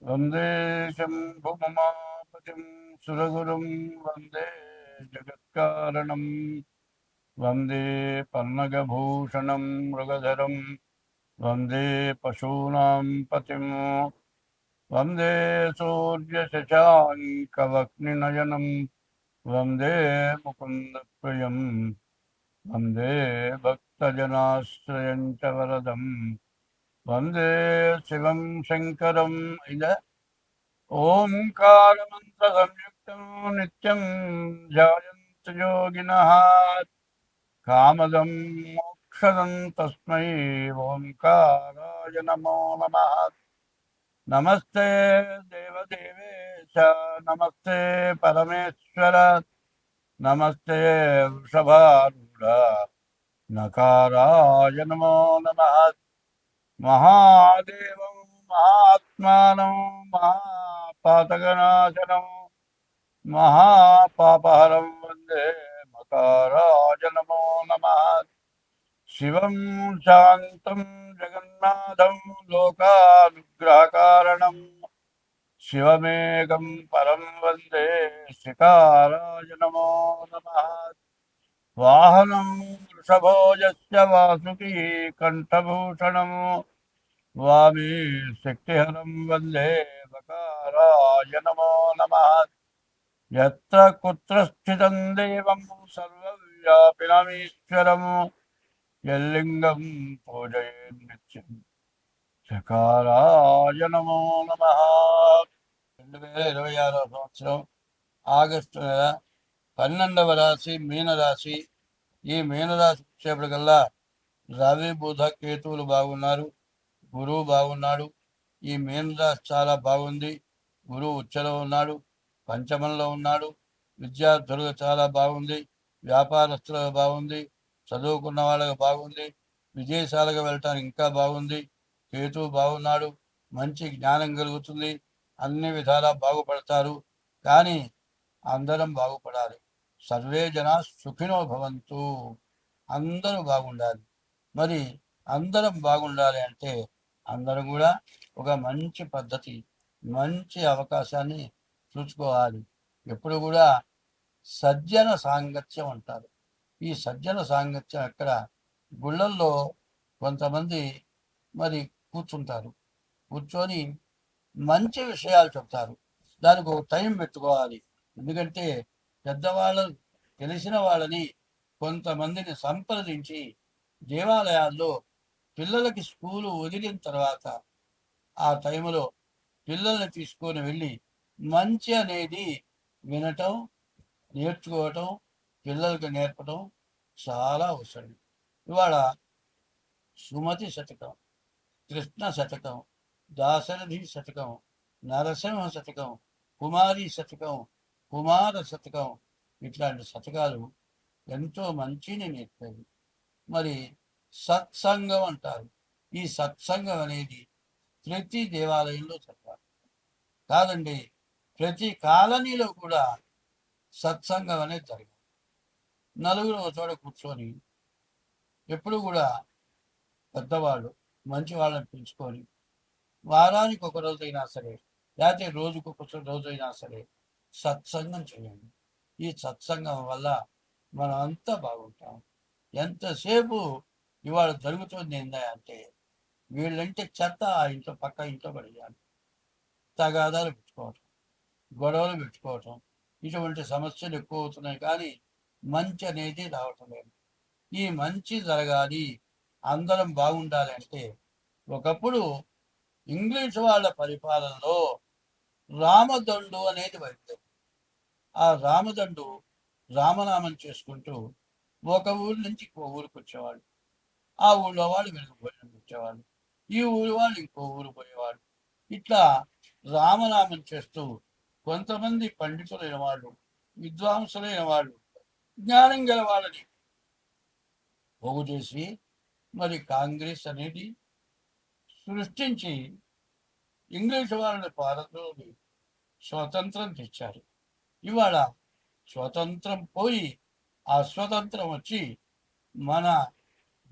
వందే శంభుమమాపతిం సురగురుం వందే జగత్కారణం వందే పన్నగభూషణం మృగధరం వందే పశూనాం పతిం వందే సూర్యశశాంకవక్నినయనం వందే ముకుందప్రియం వందే భక్తజనాశ్రయం చ వరదం వందే శివం శంకరం ఇద ఓంకారమంత్రసంయుక్తం నిత్యం ధ్యాయంత యోగినః కామదం మోక్షదం తస్మై ఓంకారాయ నమో నమః. నమస్తే దేవదేవేశ, నమస్తే పరమేశ్వర, నమస్తే వృషభారూఢ నకారాయ నమో నమః. మహాదేవం మహాత్మానం మహాపాతకనాశనం మహాపాపహరం వందే మకారాయ నమో నమః. శివం శాంతం జగన్నాథం లోకానుగ్రహకారణం శివమేకం పరం వందే శ్రీకారాయ నమో నమః. వాహనం వృషభోజస్య వాసుకీ కంఠభూషణం వామి శక్తిహరం వందే వకారాయ నమో నమః. యత్ర కుత్ర స్థితం దేవం సర్వవ్యాపినమీశ్వరం యల్లింగం పూజయేన్ నిత్యం చకారాయ నమో నమః. 2026 సంవత్సరం ఆగస్టు నెల 12వ రాశి మీనరాశి. ఈ మీనరాశి వచ్చేప్పటికల్లా రవి బుధ కేతువులు బాగున్నారు, గురువు బాగున్నాడు. ఈ మీనరాశి చాలా బాగుంది. గురువు ఉచ్చలో ఉన్నాడు, పంచమంలో ఉన్నాడు. విద్యార్థులకు చాలా బాగుంది, వ్యాపారస్తులకు బాగుంది, చదువుకున్న వాళ్ళకి బాగుంది, విదేశాలకు వెళ్ళటానికి ఇంకా బాగుంది. కేతువు బాగున్నాడు, మంచి జ్ఞానం కలుగుతుంది, అన్ని విధాలా బాగుపడతారు. కానీ అందరం బాగుపడాలి. సర్వే జనా సుఖినో భవంతు, అందరూ బాగుండాలి. మరి అందరం బాగుండాలి అంటే అందరం కూడా ఒక మంచి పద్ధతి, మంచి అవకాశాన్ని చూసుకోవాలి. ఎప్పుడు కూడా సజ్జన సాంగత్యం అంటారు. ఈ సజ్జన సాంగత్యం ఎక్కడ? గుళ్ళల్లో కొంతమంది మరి కూర్చుంటారు, కూర్చొని మంచి విషయాలు చెప్తారు. దానికి ఒక టైం పెట్టుకోవాలి. ఎందుకంటే పెద్దవాళ్ళు తెలిసిన వాళ్ళని కొంతమందిని సంప్రదించి దేవాలయాల్లో పిల్లలకి స్కూలు వదిలిన తర్వాత ఆ టైంలో పిల్లల్ని తీసుకొని వెళ్ళి మంచి అనేది వినటం, నేర్చుకోవటం, పిల్లలకి నేర్పటం చాలా అవసరం. ఇవాళ సుమతి శతకం, కృష్ణ శతకం, దాశరథి శతకం, నరసింహ శతకం, కుమారి శతకం, కుమార శతకం, ఇట్లాంటి శతకాలు ఎంతో మంచిని నేర్పాయి. మరి సత్సంగం అంటారు. ఈ సత్సంగం అనేది ప్రతి దేవాలయంలో చెప్పాలి కాదండి, ప్రతి కాలనీలో కూడా సత్సంగం అనేది జరగాలి. నలుగురు ఒక చోట కూర్చొని ఎప్పుడు కూడా పెద్దవాళ్ళు మంచి వాళ్ళని పిలుచుకొని వారానికి ఒక రోజైనా సరే, లేకపోతే రోజుకు ఒక రోజైనా సరే సత్సంగం చేయండి. ఈ సత్సంగం వల్ల మనం అంతా బాగుంటాం. ఎంతసేపు ఇవాళ జరుగుతుంది ఏంటంటే వీళ్ళంటే చెత్త ఆ ఇంట్లో పక్క ఇంట్లో పడేయాలి, తగాదాలు పెట్టుకోవటం, గొడవలు పెట్టుకోవటం, ఇటువంటి సమస్యలు ఎక్కువ అవుతున్నాయి. కానీ మంచి అనేది రావటం లేదు. ఈ మంచి జరగాలి, అందరం బాగుండాలి అంటే ఒకప్పుడు ఇంగ్లీష్ వాళ్ళ పరిపాలనలో రామదండు అనేది వైద్యం. ఆ రామదండు రామనామం చేసుకుంటూ ఒక ఊరి నుంచి ఇంకో ఊరికి వచ్చేవాళ్ళు. ఆ ఊళ్ళో వాళ్ళు వీళ్ళకి భోజనం పెట్టేవాళ్ళు, ఈ ఊరి వాళ్ళు ఇంకో ఊరు పోయేవాళ్ళు. ఇట్లా రామనామం చేస్తూ కొంతమంది పండితులైన వాళ్ళు, విద్వాంసులైన వాళ్ళు, జ్ఞానం గల వాళ్ళని పోగు చేసి మరి కాంగ్రెస్ అనేది సృష్టించి ఇంగ్లీష్ వాళ్ళని పారదోలి స్వతంత్రం తెచ్చారు. ఇవాళ స్వతంత్రం పోయి అస్వతంత్రం వచ్చి మన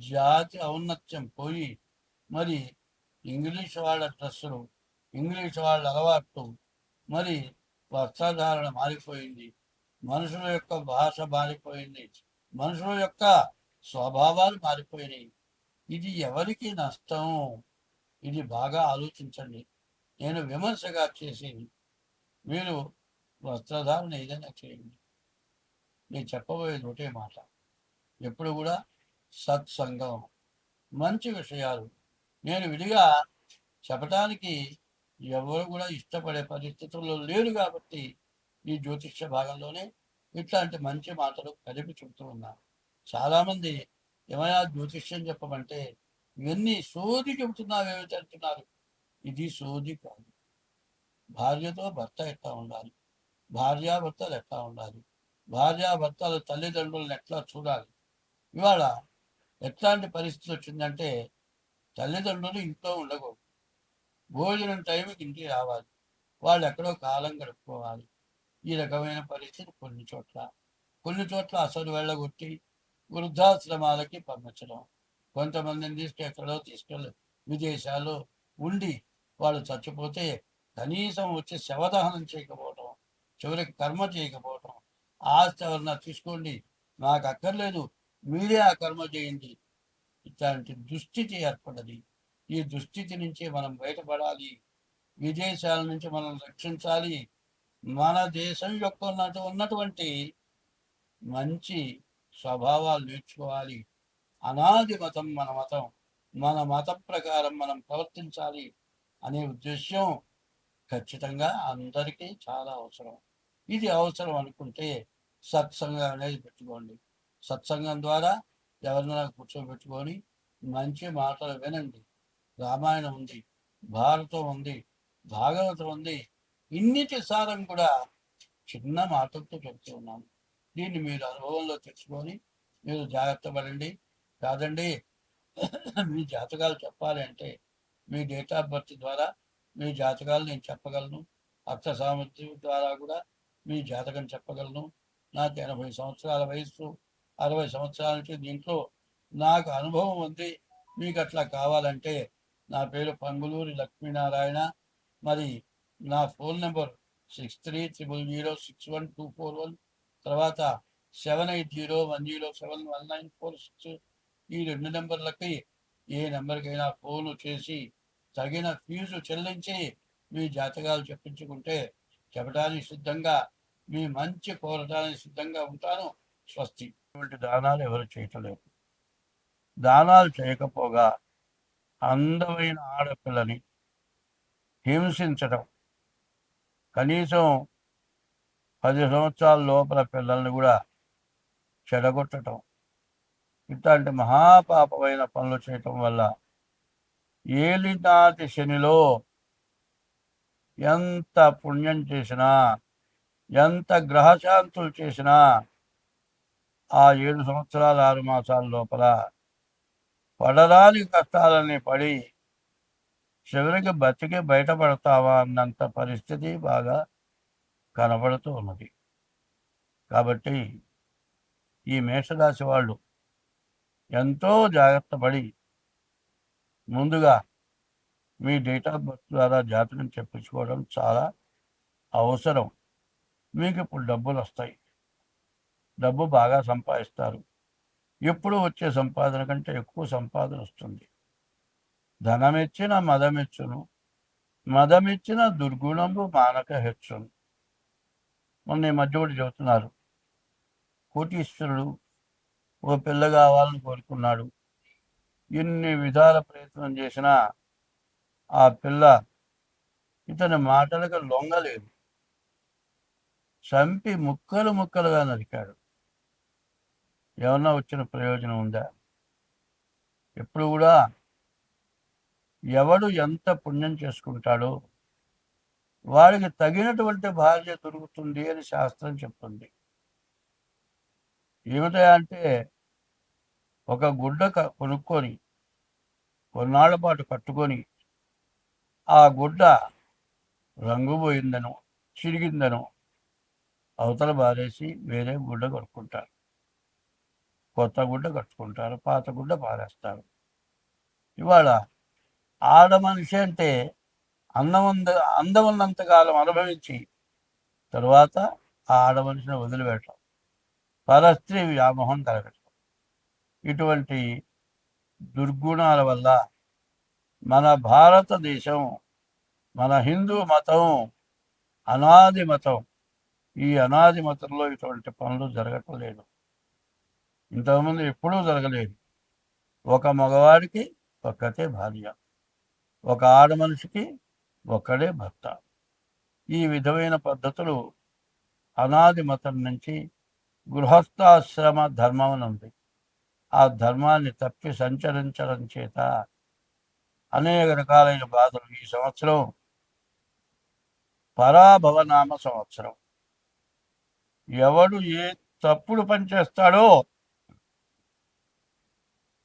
జాతి ఔన్నత్యం పోయి మరి ఇంగ్లీష్ వాళ్ళ డ్రెస్సులు ఇంగ్లీష్ వాళ్ళ అలవాట్లు, మరి వస్త్రధారణ మారిపోయింది, మనుషుల యొక్క భాష మారిపోయింది, మనుషుల యొక్క స్వభావాలు మారిపోయినాయి. ఇది ఎవరికి నష్టం? ఇది బాగా ఆలోచించండి. నేను విమర్శగా చేసేది, మీరు వస్త్రధారణ ఏదైనా చేయండి. నేను చెప్పబోయేది ఒకటే మాట, ఎప్పుడు కూడా సత్సంగం, మంచి విషయాలు. నేను విడిగా చెప్పడానికి ఎవరు కూడా ఇష్టపడే పరిస్థితుల్లో లేరు కాబట్టి ఈ జ్యోతిష్య భాగంలోనే ఇట్లాంటి మంచి మాటలు కలిపి చెబుతూ ఉన్నాను. చాలామంది ఏమైనా జ్యోతిష్యం చెప్పమంటే ఇవన్నీ సోది చెబుతున్నావేమిటి అంటున్నారు. ఇది సోది కాదు. భార్యతో భర్త ఎట్లా ఉండాలి, భార్యాభర్తలు ఎట్లా ఉండాలి, భార్యాభర్తల తల్లిదండ్రులను ఎట్లా చూడాలి. ఇవాళ ఎట్లాంటి పరిస్థితి వచ్చిందంటే తల్లిదండ్రులు ఇంట్లో ఉండకూడదు, భోజనం టైంకి ఇంటికి రావాలి, వాళ్ళు ఎక్కడో కాలం గడుపుకోవాలి. ఈ రకమైన పరిస్థితి కొన్ని చోట్ల అసలు వెళ్ళగొట్టి వృద్ధాశ్రమాలకి పంపించడం, కొంతమందిని ఎక్కడో తీసుకెళ్ళి విదేశాల్లో ఉండి వాళ్ళు చచ్చిపోతే కనీసం వచ్చి శవదహనం చేయకపోవటం, చివరికి కర్మ చేయకపోవటం, ఆస్తి ఎవరన్నా తీసుకోండి, నాకు అక్కర్లేదు, మీరే ఆ కర్మ చేయండి. ఇట్లాంటి దుస్థితి ఏర్పడది. ఈ దుస్థితి నుంచి మనం బయటపడాలి, విదేశాల నుంచి మనం రక్షించాలి. మన దేశం యొక్క ఉన్నటువంటి మంచి స్వభావాలు నేర్చుకోవాలి. అనాది మతం మన మతం, మన మతం ప్రకారం మనం ప్రవర్తించాలి అనే ఉద్దేశం ఖచ్చితంగా అందరికీ చాలా అవసరం. ఇది అవసరం అనుకుంటే సత్సంగం అనేది పెట్టుకోండి. సత్సంగం ద్వారా ఎవరినైనా కూర్చోబెట్టుకొని మంచి మాటలు వినండి. రామాయణం ఉంది, భారతం ఉంది, భాగవతం ఉంది. ఇన్నిటి సారం కూడా చిన్న మాటలతో చెప్తూ ఉన్నాను. దీన్ని మీరు అనుభవంలో తెచ్చుకొని మీరు జాగ్రత్త పడండి. కాదండి మీ జాతకాలు చెప్పాలి అంటే మీ డేట్ ఆఫ్ బర్త్ ద్వారా మీ జాతకాలు నేను చెప్పగలను. అర్థ సామర్థ్యం ద్వారా కూడా మీ జాతకం చెప్పగలను. నాకు 80 సంవత్సరాల వయస్సు, 60 సంవత్సరాల నుంచి దీంట్లో నాకు అనుభవం ఉంది. మీకు అట్లా కావాలంటే నా పేరు పంగులూరి లక్ష్మీనారాయణ. మరి నా ఫోన్ నెంబర్ 6300061241, తర్వాత 7801071946. ఈ 2 నెంబర్లకి ఏ నెంబర్కైనా ఫోను చేసి తగిన ఫీజు చెల్లించి మీ జాతకాలు చెప్పించుకుంటే చెప్పడానికి సిద్ధంగా, మీ మంచి కోరటానికి సిద్ధంగా ఉంటాను. స్వస్తి. ఇటువంటి దానాలు ఎవరు చేయటలేదు. దానాలు చేయకపోగా అందమైన ఆడపిల్లని హింసించటం, కనీసం 10 సంవత్సరాల లోపల పిల్లల్ని కూడా చెడగొట్టడం, ఇట్లాంటి మహాపాపమైన పనులు చేయటం వల్ల ఏలినాటి శనిలో ఎంత పుణ్యం చేసినా, ఎంత గ్రహశాంతులు చేసినా ఆ 7 సంవత్సరాల 6 మాసాల లోపల పడరాని కష్టాలని పడి చివరికి బతికి బయటపడతావా అన్నంత పరిస్థితి బాగా కనబడుతూ ఉన్నది. కాబట్టి ఈ మేషరాశి వాళ్ళు ఎంతో జాగ్రత్త పడి ముందుగా మీ డేట్ ఆఫ్ బర్త్ ద్వారా జాతకం చెప్పించుకోవడం చాలా అవసరం. మీకు ఇప్పుడు డబ్బులు వస్తాయి, డబ్బు బాగా సంపాదిస్తారు. ఎప్పుడు వచ్చే సంపాదన కంటే ఎక్కువ సంపాదన వస్తుంది. ధనమెచ్చిన మదమెచ్చును, మదమెచ్చిన దుర్గుణంబు మానక హెచ్చును. మొన్న ఈ మధ్య ఒకటి చెబుతున్నారు, కోటీశ్వరుడు ఓ పిల్ల కావాలని కోరుకున్నాడు. ఎన్ని విధాల ప్రయత్నం చేసినా ఆ పిల్ల ఇతని మాటలకు లొంగలేదు. చంపి ముక్కలు ముక్కలుగా నరికాడు. ఏమన్నా వచ్చిన ప్రయోజనం ఉందా? ఎప్పుడు కూడా ఎవడు ఎంత పుణ్యం చేసుకుంటాడో వాడికి తగినటువంటి భార్య దొరుకుతుంది అని శాస్త్రం చెప్తుంది. ఏమిటా అంటే ఒక గుడ్డ కొనుక్కొని కొన్నాళ్ల పాటు కట్టుకొని ఆ గుడ్డ రంగు పోయిందనో చిరిగిందనో అవతల బారేసి వేరే గుడ్డ కొనుక్కుంటారు, కొత్త గుడ్డ కట్టుకుంటారు, పాత గుడ్డ పారేస్తారు. ఇవాళ ఆడ మనిషి అంటే అందం ఉన్నంతకాలం అనుభవించి తరువాత ఆ ఆడమనిషిని వదిలిపెట్టడం, పరస్త్రీ వ్యామోహం కలగటం, ఇటువంటి దుర్గుణాల వల్ల మన భారతదేశం, మన హిందూ మతం అనాది మతం. ఈ అనాది మతంలో ఇటువంటి పనులు జరగటం లేదు. ఇంతకుముందు ఎప్పుడూ జరగలేదు. ఒక మగవాడికి ఒక్కతే భార్య, ఒక ఆడ మనిషికి ఒక్కడే భర్త. ఈ విధమైన పద్ధతులు అనాది మతం నుంచి గృహస్థాశ్రమ ధర్మం ఉంది. ఆ ధర్మాన్ని తప్పి సంచరించడం చేత అనేక రకాలైన బాధలు. ఈ సంవత్సరం పరాభవనామ సంవత్సరం. ఎవడు ఏ తప్పుడు పని చేస్తాడో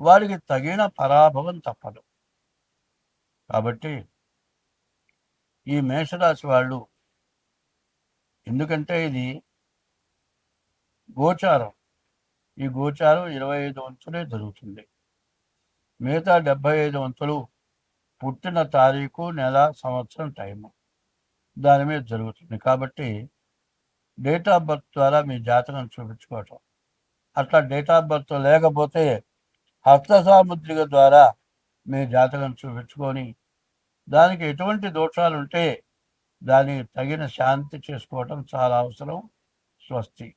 వాడికి తగిన పరాభవం తప్పదు. కాబట్టి ఈ మేషరాశి వాళ్ళు, ఎందుకంటే ఇది గోచారం, ఈ గోచారం 25 వంతులే జరుగుతుంది. మిగతా 75 వంతులు పుట్టిన తారీఖు, నెల, సంవత్సరం, టైము దాని మీద జరుగుతుంది. కాబట్టి డేట్ ఆఫ్ బర్త్ ద్వారా మీ జాతకం చూపించుకోవటం. అట్లా డేట్ ఆఫ్ బర్త్ లేకపోతే హస్త సాముద్రిక ద్వారా మీ జాతకం చూపించుకొని దానికి ఎటువంటి దోషాలు ఉంటే దానికి తగిన శాంతి చేసుకోవటం చాలా అవసరం. స్వస్తి.